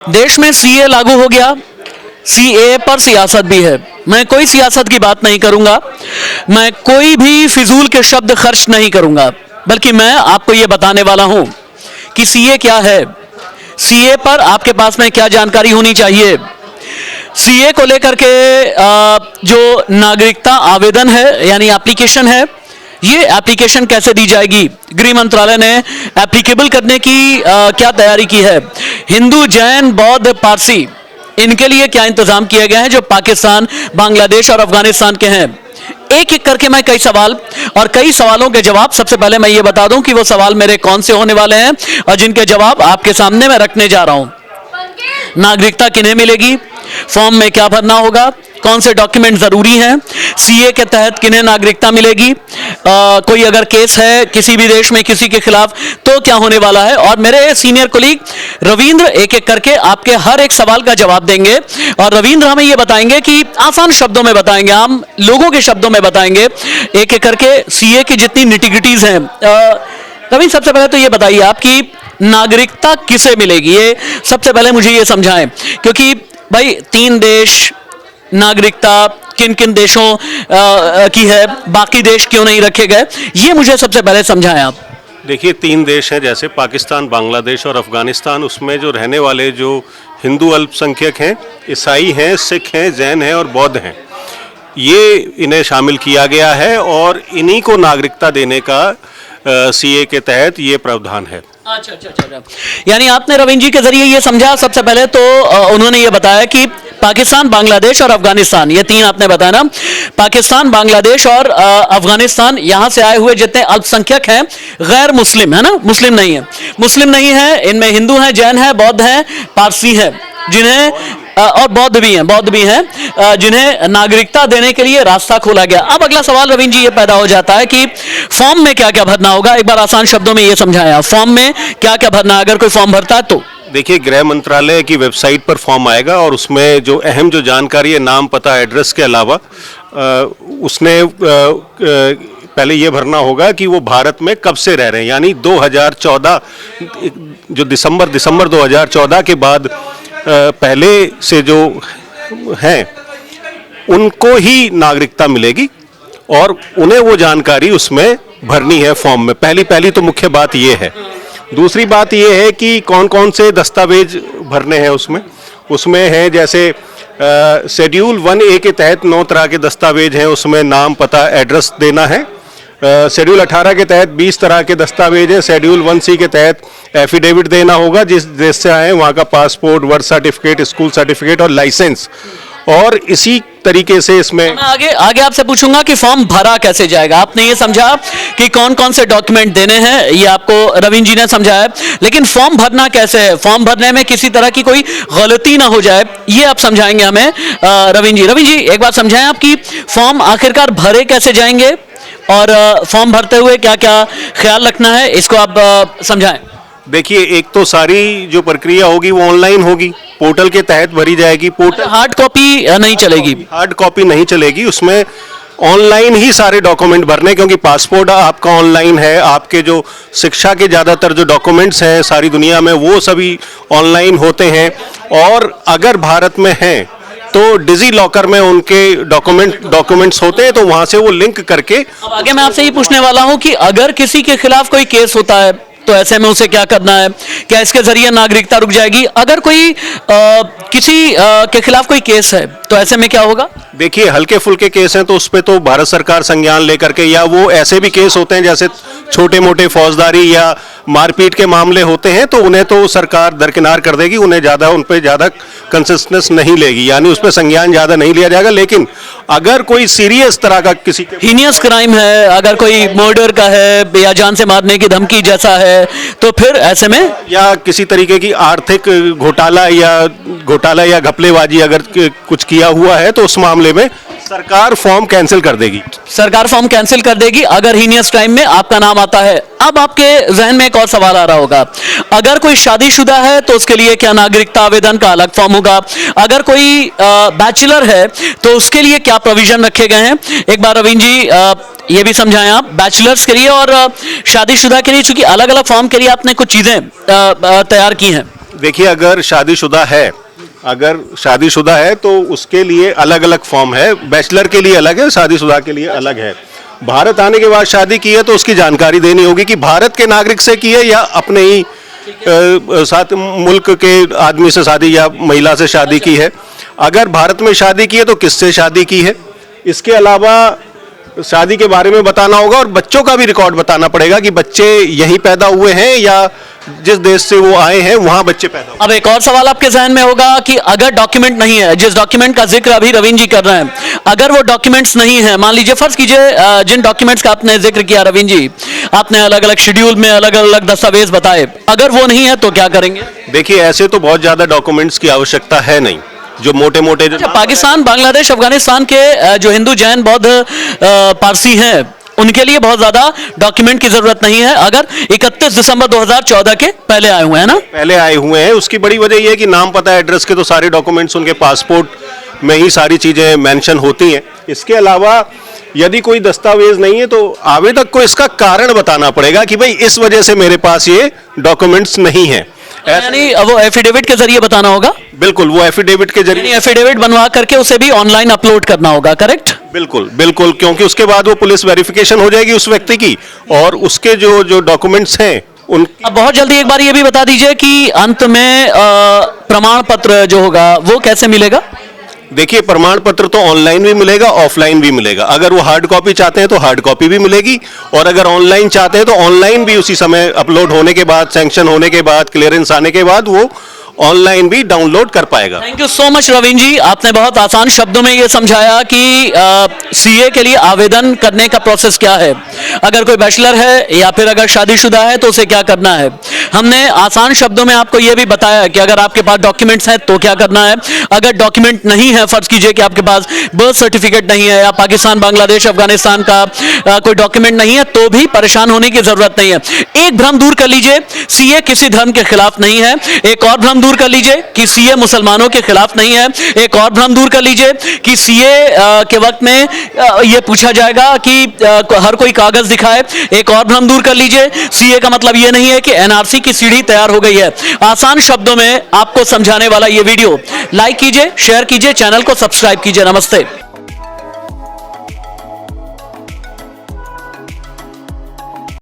देश में सीए लागू हो गया। सीए पर सियासत भी है। मैं कोई सियासत की बात नहीं करूंगा, मैं कोई भी फिजूल के शब्द खर्च नहीं करूंगा, बल्कि मैं आपको यह बताने वाला हूं कि सीए क्या है, सीए पर आपके पास में क्या जानकारी होनी चाहिए। सीए को लेकर के जो नागरिकता आवेदन है यानी एप्लीकेशन है, ये एप्लीकेशन कैसे दी जाएगी, गृह मंत्रालय ने एप्लीकेबल करने की क्या तैयारी की है। हिंदू, जैन, बौद्ध, पारसी, इनके लिए क्या इंतजाम किए गए हैं जो पाकिस्तान, बांग्लादेश और अफगानिस्तान के हैं। एक एक करके मैं कई सवाल और कई सवालों के जवाब, सबसे पहले मैं ये बता दूं कि वो सवाल मेरे कौन से होने वाले हैं और जिनके जवाब आपके सामने मैं रखने जा रहा हूं। नागरिकता किन्हें मिलेगी, फॉर्म में क्या भरना होगा, कौन से डॉक्यूमेंट जरूरी हैं, सीए के तहत किन्हें नागरिकता मिलेगी, कोई अगर केस है किसी भी देश में किसी के खिलाफ तो क्या होने वाला है। और मेरे सीनियर कोलीग रविंद्र एक एक करके आपके हर एक सवाल का जवाब देंगे और रविंद्र हमें यह बताएंगे कि आसान शब्दों में बताएंगे, आम लोगों के शब्दों में बताएंगे एक एक करके सीए की जितनी निटिग्रिटीज हैं। रविंद्र, सबसे पहले तो ये बताइए आपकी नागरिकता किसे मिलेगी, ये सबसे पहले मुझे ये समझाएं, क्योंकि भाई 3 देश नागरिकता किन किन देशों की है, बाकी देश क्यों नहीं रखे गए, ये मुझे सबसे पहले समझाएं आप। देखिए 3 देश हैं जैसे पाकिस्तान, बांग्लादेश और अफगानिस्तान। उसमें जो रहने वाले जो हिंदू अल्पसंख्यक हैं, ईसाई हैं, सिख हैं, जैन हैं और बौद्ध हैं, ये इन्हें शामिल किया गया है और इन्हीं को नागरिकता देने का सीए के तहत ये प्रावधान है। अच्छा। यानी आपने रविंद्र जी के जरिए ये समझा। सबसे पहले तो उन्होंने ये बताया कि पाकिस्तान, बांग्लादेश और अफगानिस्तान, ये 3 आपने बताया ना। पाकिस्तान, बांग्लादेश और अफगानिस्तान, यहां से आए हुए जितने अल्पसंख्यक हैं, गैर मुस्लिम है ना, मुस्लिम नहीं है, इनमें हिंदू हैं, जैन हैं, बौद्ध हैं, पारसी हैं, जिन्हें और बौद्ध भी हैं जिन्हें नागरिकता देने के लिए रास्ता खोला गया। अब अगला सवाल रविंद्र जी ये पैदा हो जाता है कि फॉर्म में क्या क्या भरना होगा। एक बार आसान शब्दों में ये समझाया, फॉर्म में क्या क्या भरना है अगर कोई फॉर्म भरता है तो। देखिए गृह मंत्रालय की वेबसाइट पर फॉर्म आएगा और उसमें जो अहम जो जानकारी है, नाम, पता, एड्रेस के अलावा उसने पहले ये भरना होगा कि वो भारत में कब से रह रहे हैं, यानी 2014 जो दिसंबर 2014 के बाद पहले से जो हैं उनको ही नागरिकता मिलेगी और उन्हें वो जानकारी उसमें भरनी है फॉर्म में। पहली तो मुख्य बात ये है। दूसरी बात ये है कि कौन कौन से दस्तावेज भरने हैं उसमें है जैसे शेड्यूल 1A के तहत 9 तरह के दस्तावेज हैं, उसमें नाम, पता, एड्रेस देना है। शेड्यूल 18 के तहत 20 तरह के दस्तावेज हैं। शेड्यूल 1C के तहत एफिडेविट देना होगा, जिस देश से आए वहाँ का passport, birth certificate, school certificate और लाइसेंस। और इसी तरीके से इसमें मैं आगे आपसे पूछूंगा कि फॉर्म भरा कैसे जाएगा। आपने ये समझा कि कौन कौन से डॉक्यूमेंट देने हैं, ये आपको रविंद्र जी ने समझाया, लेकिन फॉर्म भरना कैसे है, फॉर्म भरने में किसी तरह की कोई गलती ना हो जाए, ये आप समझाएंगे हमें रविंद्र जी एक बार समझाएं आप कि फॉर्म आखिरकार भरे कैसे जाएंगे और फॉर्म भरते हुए क्या क्या ख्याल रखना है, इसको आप समझाएं। देखिए एक तो सारी जो प्रक्रिया होगी वो ऑनलाइन होगी, पोर्टल के तहत भरी जाएगी। पोर्टल हार्ड कॉपी नहीं चलेगी, हार्ड कॉपी नहीं चलेगी, उसमें ऑनलाइन ही सारे डॉक्यूमेंट भरने, क्योंकि पासपोर्ट आपका ऑनलाइन है, आपके जो शिक्षा के ज़्यादातर जो डॉक्यूमेंट्स हैं सारी दुनिया में वो सभी ऑनलाइन होते हैं। और अगर भारत में हैं तो डिजी लॉकर में उनके डॉक्यूमेंट्स होते हैं, तो वहां से वो लिंक करके। अब आगे मैं आपसे ये पूछने वाला हूं कि अगर किसी के खिलाफ कोई केस होता है तो ऐसे में उसे क्या करना है, क्या इसके जरिए नागरिकता रुक जाएगी। अगर कोई किसी के खिलाफ कोई केस है तो ऐसे में क्या होगा। देखिए हल्के फुल्के केस हैं तो उस पर तो भारत सरकार संज्ञान लेकर के, या वो ऐसे भी केस होते हैं जैसे छोटे मोटे फौजदारी या मारपीट के मामले होते हैं, तो उन्हें तो सरकार दरकिनार कर देगी, उन पर ज़्यादा कंसिस्टेंस नहीं लेगी, यानी उस पर संज्ञान ज़्यादा नहीं लिया जाएगा। लेकिन अगर कोई सीरियस तरह का किसी हीनियस क्राइम है, अगर कोई मर्डर का है या जान से मारने की धमकी जैसा है, तो फिर ऐसे में, या किसी तरीके की आर्थिक घोटाला या घपलेबाजी अगर कुछ किया हुआ है, तो उस मामले में सरकार फॉर्म कैंसिल कर देगी अगर हीनियस क्राइम में आपका नाम आता है। अब आपके जहन में एक और सवाल आ रहा होगा, अगर कोई शादीशुदा है तो उसके लिए क्या नागरिकता आवेदन का अलग फॉर्म होगा, अगर कोई बैचलर है तो उसके लिए क्या प्रोविजन रखे गए हैं। एक बार रविंद्र जी ये भी समझाएं आप, बैचलर्स के लिए और शादीशुदा के लिए, चूंकि अलग अलग फॉर्म के लिए आपने कुछ चीजें तैयार की हैं। देखिए, अगर शादीशुदा है तो उसके लिए अलग अलग फॉर्म है, बैचलर के लिए अलग है, शादीशुदा के लिए अलग है। भारत आने के बाद शादी की है तो उसकी जानकारी देनी होगी कि भारत के नागरिक से की है या अपने ही साथ मुल्क के आदमी से शादी या महिला से शादी की है। अगर भारत में शादी की है तो किससे शादी की है। इसके अलावा शादी के बारे में बताना होगा और बच्चों का भी रिकॉर्ड बताना पड़ेगा कि बच्चे यहीं पैदा हुए हैं या जिस देश से वो आए हैं वहां बच्चे पैदा हुए। अब एक और सवाल आपके जहन में होगा कि अगर डॉक्यूमेंट नहीं है, जिस डॉक्यूमेंट का जिक्र अभी रवीन जी कर रहे हैं, अगर वो डॉक्यूमेंट्स नहीं है, मान लीजिए फर्ज कीजिए जिन डॉक्यूमेंट्स का आपने जिक्र किया रवीन जी, आपने अलग अलग शेड्यूल में अलग अलग दस्तावेज बताए, अगर वो नहीं है तो क्या करेंगे? देखिए, ऐसे तो बहुत ज्यादा डॉक्यूमेंट्स की आवश्यकता है नहीं, जो मोटे मोटे पाकिस्तान, बांग्लादेश, अफगानिस्तान के जो हिंदू, जैन, बौद्ध, पारसी हैं, उनके लिए बहुत ज्यादा डॉक्यूमेंट की जरूरत नहीं है अगर 31 दिसंबर 2014 के पहले आए हुए हैं ना। पहले आए हुए हैं। उसकी बड़ी वजह यह है कि नाम, पता, एड्रेस के तो सारे डॉक्यूमेंट्स उनके पासपोर्ट में ही सारी चीजें मेंशन होती हैं। इसके अलावा यदि कोई दस्तावेज नहीं है तो आवेदक को इसका कारण बताना पड़ेगा कि भाई इस वजह से मेरे पास ये डॉक्यूमेंट्स नहीं है। यानी वो एफिडेविट के जरिए बताना होगा। बिल्कुल, वो एफिडेविट के जरिए, एफिडेविट बनवा करके उसे भी ऑनलाइन अपलोड करना होगा, करेक्ट? बिल्कुल बिल्कुल, क्योंकि उसके बाद वो पुलिस वेरिफिकेशन हो जाएगी उस व्यक्ति की और उसके जो डॉक्यूमेंट्स हैं उन। अब बहुत जल्दी एक बार ये भी बता दीजिए कि अंत में प्रमाण पत्र जो होगा वो कैसे मिलेगा? देखिए, प्रमाण पत्र तो ऑनलाइन भी मिलेगा, ऑफलाइन भी मिलेगा। अगर वो हार्ड कॉपी चाहते हैं तो हार्ड कॉपी भी मिलेगी और अगर ऑनलाइन चाहते हैं तो ऑनलाइन भी उसी समय अपलोड होने के बाद, सैंक्शन होने के बाद, क्लियरेंस आने के बाद वो ऑनलाइन भी डाउनलोड कर पाएगा। Thank you so much Raveen ji, आपने बहुत आसान शब्दों में ये समझाया कि सीए के लिए आवेदन करने का प्रोसेस क्या है, अगर कोई बैचलर है या फिर अगर शादीशुदा है तो उसे क्या करना है। हमने आसान शब्दों में आपको ये भी बताया कि अगर आपके पास डॉक्यूमेंट्स हैं तो क्या करना है, अगर डॉक्यूमेंट नहीं है, फर्ज कीजिए कि आपके पास बर्थ सर्टिफिकेट नहीं है या पाकिस्तान, बांग्लादेश, अफगानिस्तान का कोई डॉक्यूमेंट नहीं है तो भी परेशान होने की जरूरत नहीं है। एक भ्रम दूर कर लीजिए, सीए किसी धर्म के खिलाफ नहीं है। एक और भ्रम दूर कर लीजिए कि सीए मुसलमानों के खिलाफ नहीं है। एक और भ्रम दूर कर लीजिए कि सीए के वक्त में यह पूछा जाएगा कि हर कोई कागज दिखाए। एक और भ्रम दूर कर लीजिए, सीए का मतलब यह नहीं है कि एनआरसी की सीढ़ी तैयार हो गई है। आसान शब्दों में आपको समझाने वाला यह वीडियो लाइक कीजिए, शेयर कीजिए, चैनल को सब्सक्राइब कीजिए। नमस्ते।